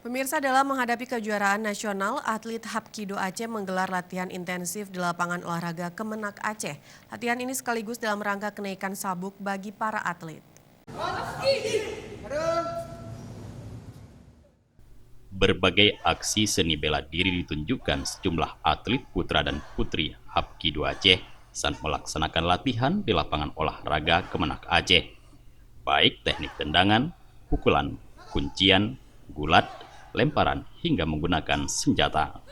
Pemirsa, dalam menghadapi kejuaraan nasional, atlet Hapkido Aceh menggelar latihan intensif di lapangan olahraga Kemenak Aceh. Latihan ini sekaligus dalam rangka kenaikan sabuk bagi para atlet. Berbagai aksi seni bela diri ditunjukkan sejumlah atlet putra dan putri Hapkido Aceh saat melaksanakan latihan di lapangan olahraga Kemenak Aceh. Baik teknik tendangan, pukulan, kuncian, gulat, lemparan, hingga menggunakan senjata.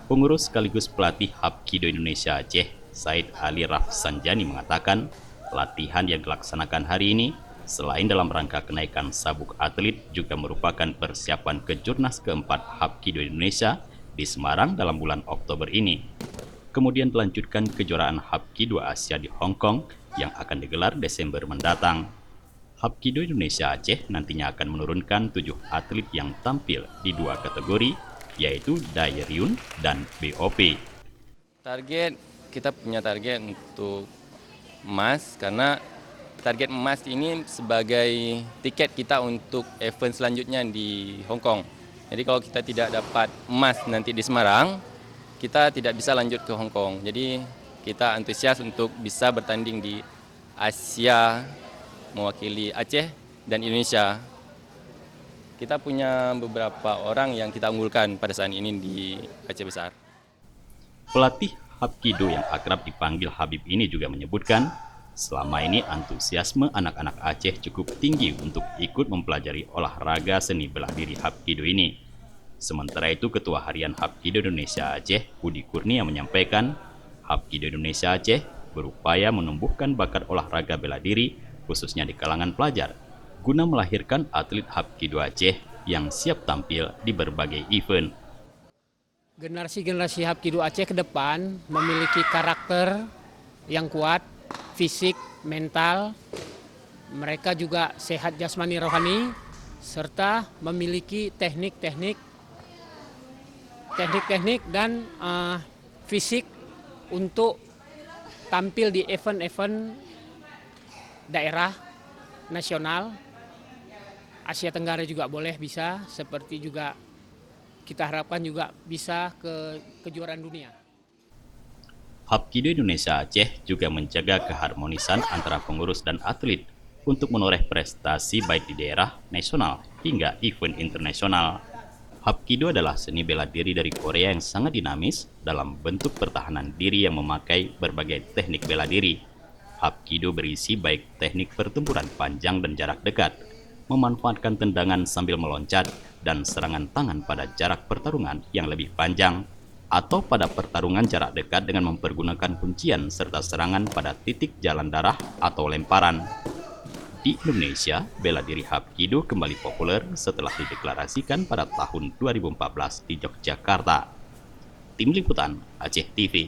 Pengurus sekaligus pelatih Hapkido Indonesia Aceh, Said Ali Rafsanjani mengatakan, latihan yang dilaksanakan hari ini selain dalam rangka kenaikan sabuk atlet juga merupakan persiapan kejurnas keempat Hapkido Indonesia di Semarang dalam bulan Oktober ini. Kemudian dilanjutkan kejuaraan Hapkido Asia di Hong Kong yang akan digelar Desember mendatang. Hapkido Indonesia Aceh nantinya akan menurunkan 7 atlet yang tampil di 2 kategori, yaitu Daeryun dan BOP. Target, kita punya target untuk emas karena target emas ini sebagai tiket kita untuk event selanjutnya di Hong Kong. Jadi kalau kita tidak dapat emas nanti di Semarang, kita tidak bisa lanjut ke Hong Kong. Jadi kita antusias untuk bisa bertanding di Asia mewakili Aceh dan Indonesia. Kita punya beberapa orang yang kita unggulkan pada saat ini di Aceh Besar. Pelatih Hapkido yang akrab dipanggil Habib ini juga menyebutkan, selama ini antusiasme anak-anak Aceh cukup tinggi untuk ikut mempelajari olahraga seni bela diri Hapkido ini. Sementara itu, Ketua Harian Hapkido Indonesia Aceh, Budi Kurnia menyampaikan, Hapkido Indonesia Aceh berupaya menumbuhkan bakat olahraga bela diri, khususnya di kalangan pelajar, guna melahirkan atlet Hapkido Aceh yang siap tampil di berbagai event. Generasi-generasi Hapkido Aceh ke depan memiliki karakter yang kuat, fisik, mental, mereka juga sehat jasmani rohani, serta memiliki teknik-teknik dan fisik untuk tampil di event-event daerah, nasional, Asia Tenggara juga boleh bisa, seperti juga kita harapkan juga bisa ke kejuaraan dunia. Hapkido Indonesia Aceh juga menjaga keharmonisan antara pengurus dan atlet untuk menoreh prestasi baik di daerah, nasional, hingga event internasional. Hapkido adalah seni bela diri dari Korea yang sangat dinamis dalam bentuk pertahanan diri yang memakai berbagai teknik bela diri. Hapkido berisi baik teknik pertempuran panjang dan jarak dekat, memanfaatkan tendangan sambil meloncat, dan serangan tangan pada jarak pertarungan yang lebih panjang, atau pada pertarungan jarak dekat dengan mempergunakan kuncian serta serangan pada titik jalan darah atau lemparan. Di Indonesia, bela diri Hapkido kembali populer setelah dideklarasikan pada tahun 2014 di Yogyakarta. Tim Liputan Aceh TV.